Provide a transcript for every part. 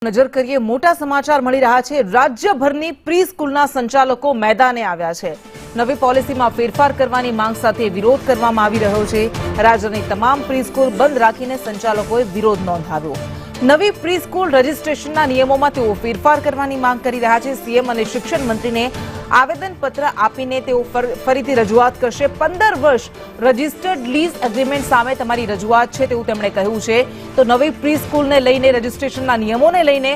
નજર કરીએ મોટા સમાચાર મળી રહ્યા છે। રાજ્યભરની પ્રી સ્કૂલના સંચાલકો મેદાને આવ્યા છે। નવી પોલિસીમાં ફેરફાર કરવાની માંગ સાથે વિરોધ કરવામાં આવી રહ્યો છે। રાજ્યની તમામ પ્રી સ્કૂલ બંધ રાખીને સંચાલકોએ વિરોધ નોંધાવ્યો। નવી પ્રી સ્કૂલ રજીસ્ટ્રેશનના નિયમોમાં તેઓ ફેરફાર કરવાની માંગ કરી રહ્યા છે। સીએમ અને શિક્ષણ મંત્રીને આવેદનપત્ર આપીને તેઓ ફરીથી રજૂઆત કરશે। 15 વર્ષ રજિસ્ટર્ડ લીઝ એગ્રીમેન્ટ સામે તમારી રજૂઆત છે તેવું તેમણે કહ્યું છે। તો નવી પ્રી સ્કૂલને લઈને રજીસ્ટ્રેશનના નિયમોને લઈને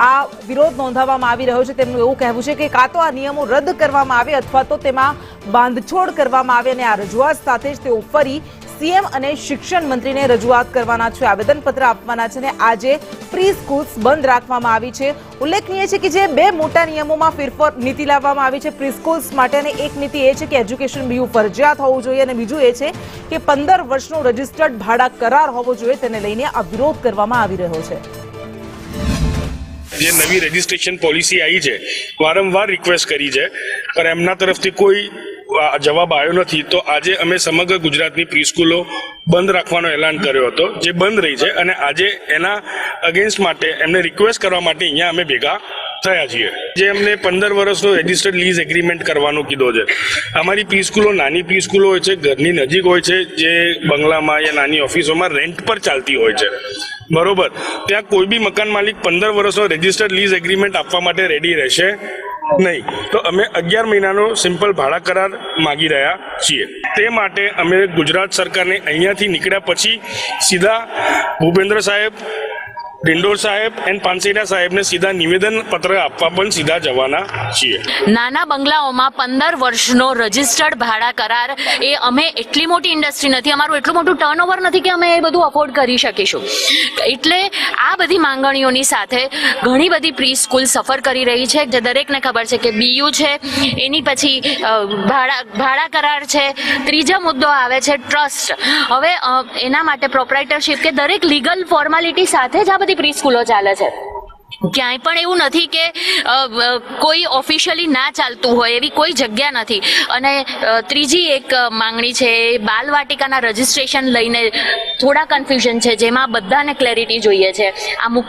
આ વિરોધ નોંધાવવામાં આવી રહ્યો છે। તેમનું એવું કહેવું છે કે કાં તો આ નિયમો રદ કરવામાં આવે અથવા તો તેમાં બાંધછોડ કરવામાં આવે અને આ રજૂઆત સાથે જ તેઓ ફરી સીએમ અને શિક્ષણ મંત્રીને રજૂઆત કરવાના છે, આવેદનપત્ર આપવાના છે અને આજે પ્રી સ્કૂલ્સ બંધ રાખવામાં આવી છે। ઉલ્લેખનીય છે કે જે બે મોટા નિયમોમાં ફેરફાર નીતિ લાવવામાં આવી છે પ્રી સ્કૂલ્સ માટે અને એક નીતિ એ છે કે એજ્યુકેશન બીયુ ફરજિયાત હોવું જોઈએ અને બીજું એ છે કે 15 વર્ષનો રજિસ્ટર્ડ ભાડા કરાર હોવો જોઈએ। તેને લઈને આ વિરોધ કરવામાં આવી રહ્યો છે। જે નવી રજીસ્ટ્રેશન પોલિસી આવી છે વારંવાર રિક્વેસ્ટ કરી છે પણ એમના તરફથી કોઈ જવાબ આવ્યો નથી। તો આજે અમે સમગ્ર ગુજરાતની પ્રી સ્કૂલો બંધ રાખવાનો એલાન કર્યો હતો જે બંધ રહી છે અને આજે એના અગેન્સ્ટ માટે એમને રિક્વેસ્ટ કરવા માટે અહીંયા અમે ભેગા થયા છીએ। જે અમને 15 વર્ષનો રજિસ્ટર્ડ લીઝ એગ્રીમેન્ટ કરવાનો કીધો છે। અમારી પ્રી સ્કૂલો નાની પ્રી સ્કૂલો હોય છે, ઘરની નજીક હોય છે, જે બંગલામાં યા નાની ઓફિસોમાં રેન્ટ પર ચાલતી હોય છે, બરોબર। ત્યાં કોઈ બી મકાન માલિક 15 વર્ષનો રજિસ્ટર્ડ લીઝ એગ્રીમેન્ટ આપવા માટે રેડી રહેશે નહીં। તો અમે 11 મહિનાનો સિમ્પલ ભાડા કરાર માગી રહ્યા છીએ। તે માટે અમે ગુજરાત સરકારને અહીંયાથી નીકળ્યા પછી સીધા ભૂપેન્દ્ર સાહેબ, ડિંડોર સાહેબ અને પાનસેરિયા સાહેબને સીધા નિવેદન પત્ર આપવા પણ સીધા જવાના છીએ। નાના બંગલાઓમાં 15 વર્ષનો રજિસ્ટર્ડ ભાડા કરાર એ અમે એટલી મોટી ઇન્ડસ્ટ્રી નથી, અમારું એટલું મોટું ટર્નઓવર નથી કે અમે એ બધું અફોર્ડ કરી શકીશું। એટલે આ બધી માંગણીઓની સાથે ઘણી બધી પ્રી સ્કૂલ સફર કરી રહી છે। જે દરેકને ખબર છે કે બીયુ છે, એની પછી ભાડા કરાર છે, ત્રીજો મુદ્દો આવે છે ટ્રસ્ટ। હવે એના માટે પ્રોપ્રાઇટરશિપ કે દરેક લીગલ ફોર્માલિટી સાથે જ આ બધી પ્રી સ્કૂલો ચાલે છે। ક્યાંય પણ એવું નથી કે કોઈ ઓફિશિયલી ના ચાલતું હોય એવી કોઈ જગ્યા નથી। અને ત્રીજી એક માંગણી છે બાલવાટિકાના રજિસ્ટ્રેશન લઈને થોડા કન્ફ્યુઝન છે, જેમાં બધાને ક્લેરિટી જોઈએ છે। આ